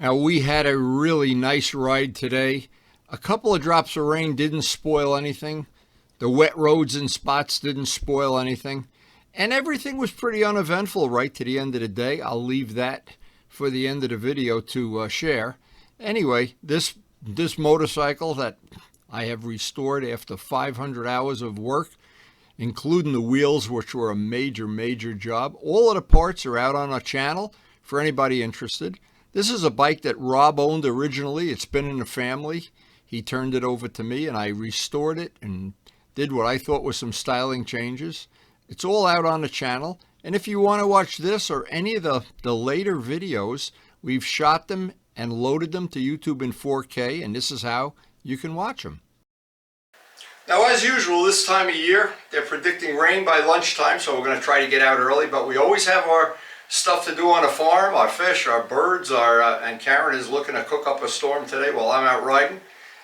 Now, we had a really nice ride today. A couple of drops of rain didn't spoil anything. The wet roads and spots didn't spoil anything. And everything was pretty uneventful right to the end of the day. I'll leave that for the end of the video to share. Anyway, this motorcycle that I have restored after 500 hours of work, including the wheels, which were a major job. All of the parts are out on our channel for anybody interested. This is a bike that Rob owned originally. It's been in the family. He turned it over to me and I restored it and did what I thought was some styling changes. It's all out on the channel. And if you want to watch this or any of the later videos, we've shot them and loaded them to YouTube in 4K, and this is how you can watch them. Now, as usual, this time of year, they're predicting rain by lunchtime, so we're going to try to get out early, but we always have our stuff to do on the farm, our fish, our birds, and Karen is looking to cook up a storm today while I'm out riding.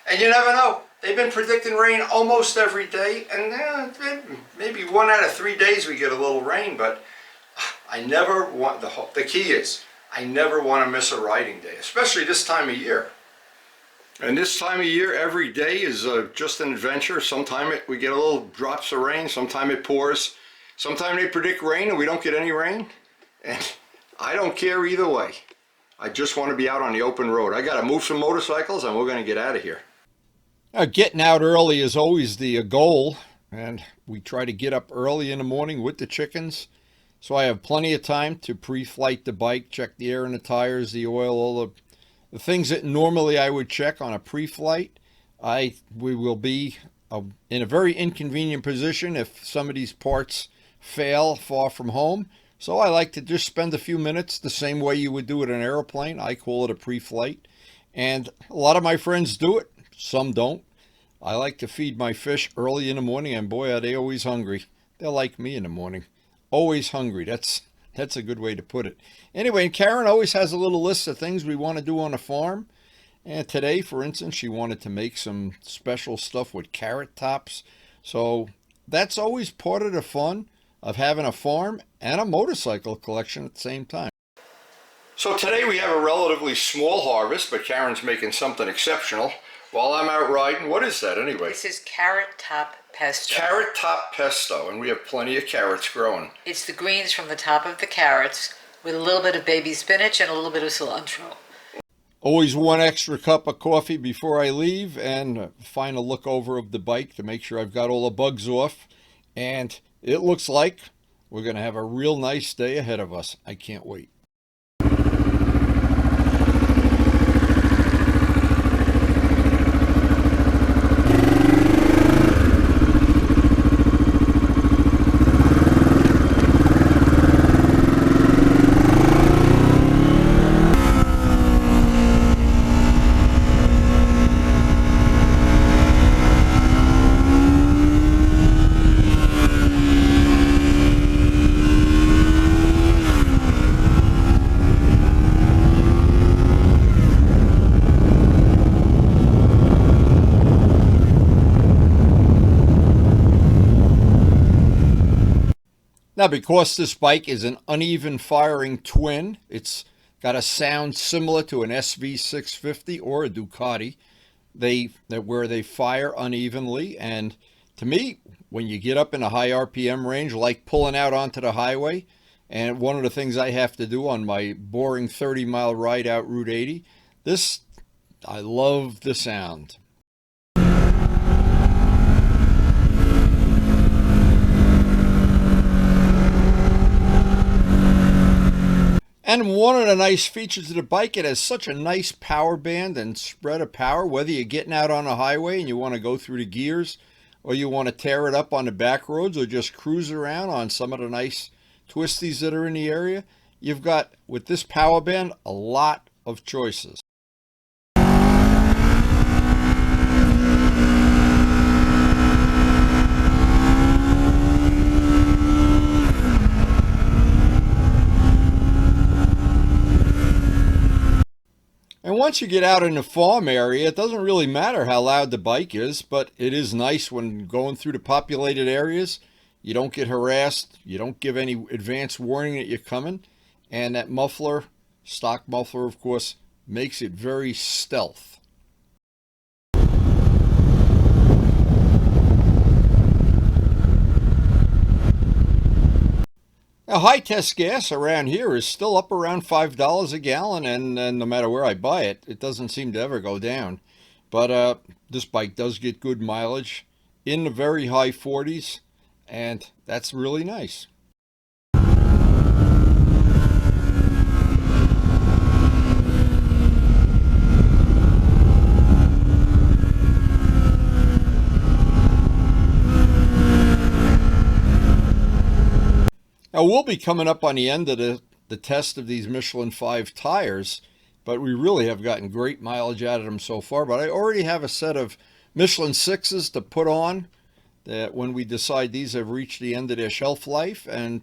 And you never know. They've been predicting rain almost every day, and maybe 1 out of 3 days we get a little rain, but I never want, the key is, I never want to miss a riding day, especially this time of year. And this time of year, every day is just an adventure. Sometimes we get a little drops of rain, sometimes it pours, sometimes they predict rain and we don't get any rain. And I don't care either way. I just want to be out on the open road. I got to move some motorcycles and we're going to get out of here. Getting out early is always the goal, and we try to get up early in the morning with the chickens. So I have plenty of time to pre-flight the bike, check the air in the tires, the oil, all the things that normally I would check on a pre-flight. We will be in a very inconvenient position if some of these parts fail far from home. So I like to just spend a few minutes the same way you would do it in an airplane. I call it a pre-flight. And a lot of my friends do it. Some don't. I like to feed my fish early in the morning, and boy, are they always hungry. They're like me in the morning. Always hungry. That's a good way to put it. Anyway, Karen always has a little list of things we want to do on the farm. And today, for instance, she wanted to make some special stuff with carrot tops. So that's always part of the fun of having a farm and a motorcycle collection at the same time. So today we have a relatively small harvest, but Karen's making something exceptional while I'm out riding. What is that anyway? This is carrot top pesto. Carrot top pesto, and we have plenty of carrots growing. It's the greens from the top of the carrots with a little bit of baby spinach and a little bit of cilantro. Always 1 extra cup of coffee before I leave, and a final look over of the bike to make sure I've got all the bugs off. And it looks like we're going to have a real nice day ahead of us. I can't wait. Now, because this bike is an uneven firing twin, it's got a sound similar to an SV650 or a Ducati, where they fire unevenly. And to me, when you get up in a high RPM range, like pulling out onto the highway, and one of the things I have to do on my boring 30-mile ride out Route 80, I love the sound. And one of the nice features of the bike, it has such a nice power band and spread of power, whether you're getting out on a highway and you want to go through the gears, or you want to tear it up on the back roads, or just cruise around on some of the nice twisties that are in the area. You've got, with this power band, a lot of choices. And once you get out in the farm area, it doesn't really matter how loud the bike is, but it is nice when going through the populated areas. You don't get harassed. You don't give any advance warning that you're coming. And that muffler, stock muffler, of course, makes it very stealth. Now, high test gas around here is still up around $5 a gallon, and no matter where I buy it, it doesn't seem to ever go down. But this bike does get good mileage in the very high 40s, and that's really nice. Now, we'll be coming up on the end of the test of these Michelin 5 tires, but we really have gotten great mileage out of them so far. But I already have a set of Michelin 6s to put on that when we decide these have reached the end of their shelf life, and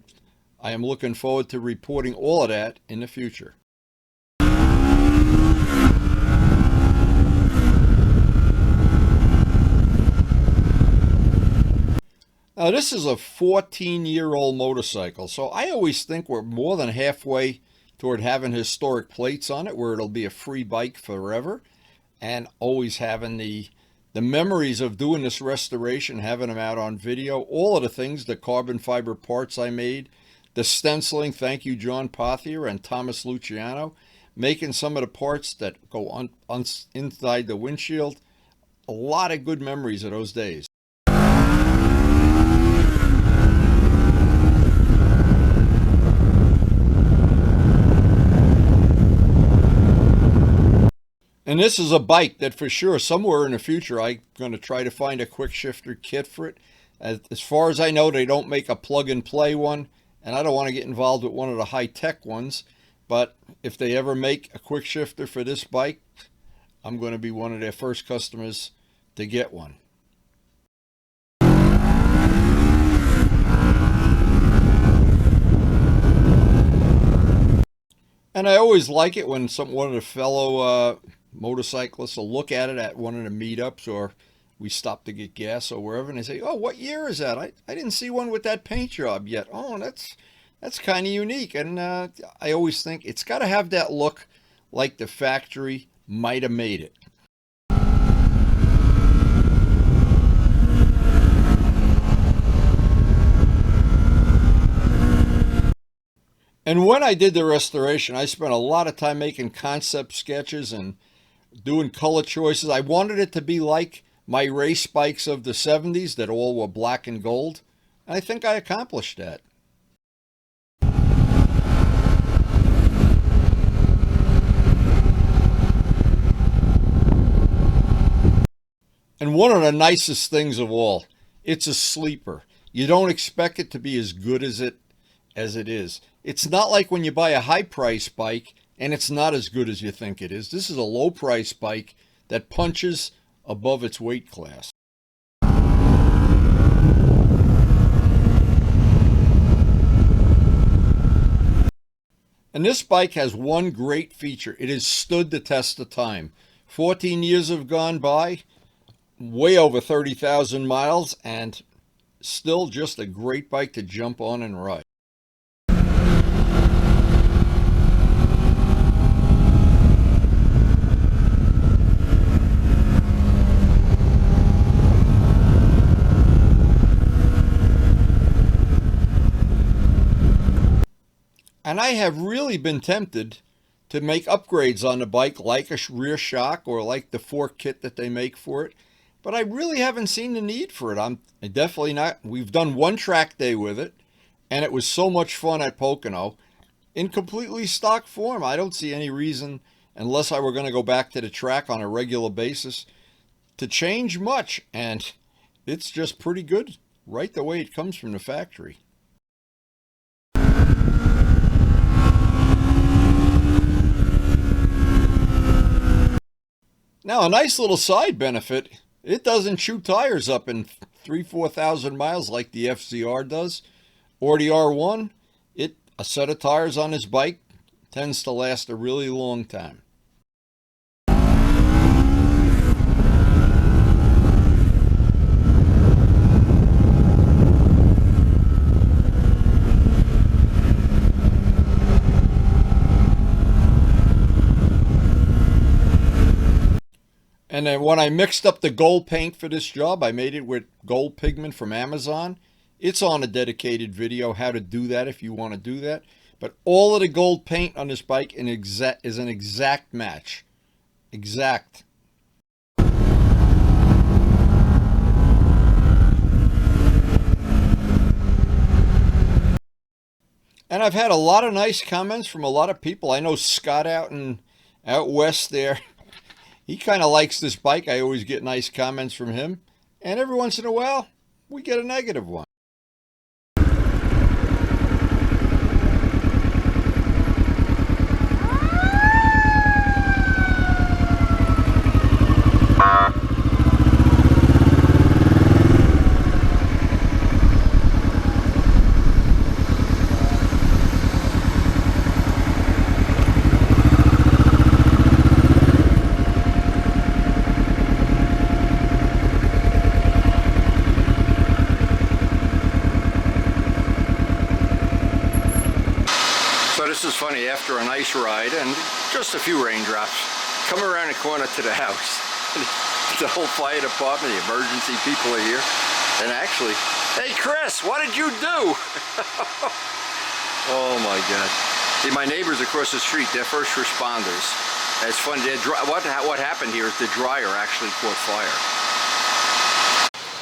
I am looking forward to reporting all of that in the future. Now, this is a 14-year-old motorcycle, so I always think we're more than halfway toward having historic plates on it, where it'll be a free bike forever, and always having the memories of doing this restoration, having them out on video, all of the things, the carbon fiber parts I made, the stenciling, thank you John Pothier and Thomas Luciano, making some of the parts that go inside the windshield. A lot of good memories of those days. And this is a bike that for sure somewhere in the future I'm going to try to find a quick shifter kit for it. As far as I know, they don't make a plug and play one, and I don't want to get involved with one of the high-tech ones. But if they ever make a quick shifter for this bike, I'm going to be one of their first customers to get one. And I always like it when one of the fellow motorcyclists will look at it at one of the meetups, or we stop to get gas or wherever, and they say, "Oh, what year is that? I didn't see one with that paint job yet. Oh, that's kind of unique." And I always think it's got to have that look like the factory might have made it. And when I did the restoration, I spent a lot of time making concept sketches and doing color choices. I wanted it to be like my race bikes of the 70s that all were black and gold. And I think I accomplished that. And one of the nicest things of all, it's a sleeper. You don't expect it to be as good as it is. It's not like when you buy a high-price bike and it's not as good as you think it is. This is a low-price bike that punches above its weight class. And this bike has one great feature. It has stood the test of time. 14 years have gone by, way over 30,000 miles, and still just a great bike to jump on and ride. And I have really been tempted to make upgrades on the bike, like a rear shock or like the fork kit that they make for it. But I really haven't seen the need for it. I'm definitely not. We've done one track day with it, and it was so much fun at Pocono. In completely stock form, I don't see any reason, unless I were going to go back to the track on a regular basis, to change much. And it's just pretty good, right the way it comes from the factory. Now, a nice little side benefit, it doesn't chew tires up in 3,000-4,000 miles like the FZR does, or the R1. A set of tires on this bike tends to last a really long time. And then when I mixed up the gold paint for this job, I made it with gold pigment from Amazon. It's on a dedicated video how to do that if you want to do that. But all of the gold paint on this bike is an exact match. Exact. And I've had a lot of nice comments from a lot of people. I know Scott out west there. He kind of likes this bike. I always get nice comments from him. And every once in a while, we get a negative one. So this is funny, after a nice ride and just a few raindrops, come around the corner to the house. The whole fire department, the emergency people are here. And actually, hey Chris, what did you do? Oh my God. See, my neighbors across the street, they're first responders. And it's funny, what happened here is the dryer actually caught fire.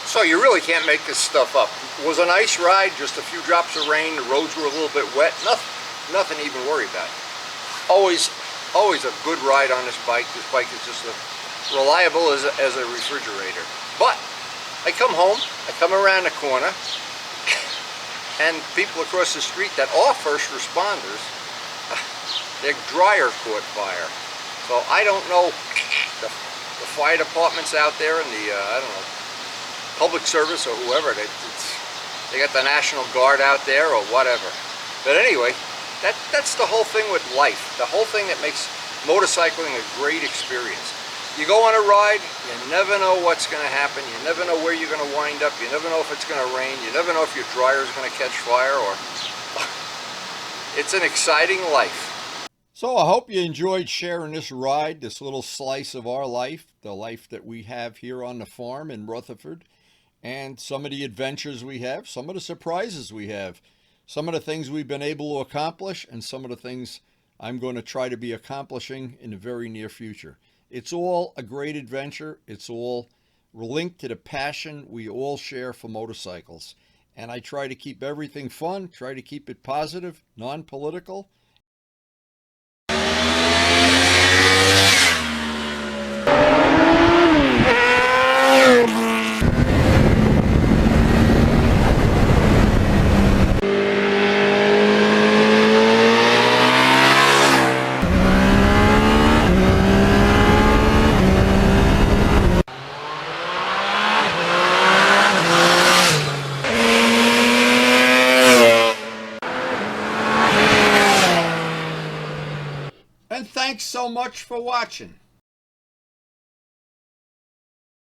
So you really can't make this stuff up. It was a nice ride, just a few drops of rain, the roads were a little bit wet, nothing to even worry about. Always a good ride on this bike. This bike is just as reliable as a refrigerator. But I come home, I come around the corner, and people across the street that are first responders, their dryer caught fire. So I don't know, the fire departments out there and the, I don't know, public service or whoever, they got the National Guard out there or whatever. But anyway, that's the whole thing with life. The whole thing that makes motorcycling a great experience. You go on a ride, you never know what's going to happen. You never know where you're going to wind up. You never know if it's going to rain. You never know if your dryer is going to catch fire. Or it's an exciting life. So I hope you enjoyed sharing this ride, this little slice of our life, the life that we have here on the farm in Rutherford, and some of the adventures we have, some of the surprises we have, some of the things we've been able to accomplish, and some of the things I'm going to try to be accomplishing in the very near future. It's all a great adventure. It's all linked to the passion we all share for motorcycles. And I try to keep everything fun, try to keep it positive, non-political. And thanks so much for watching.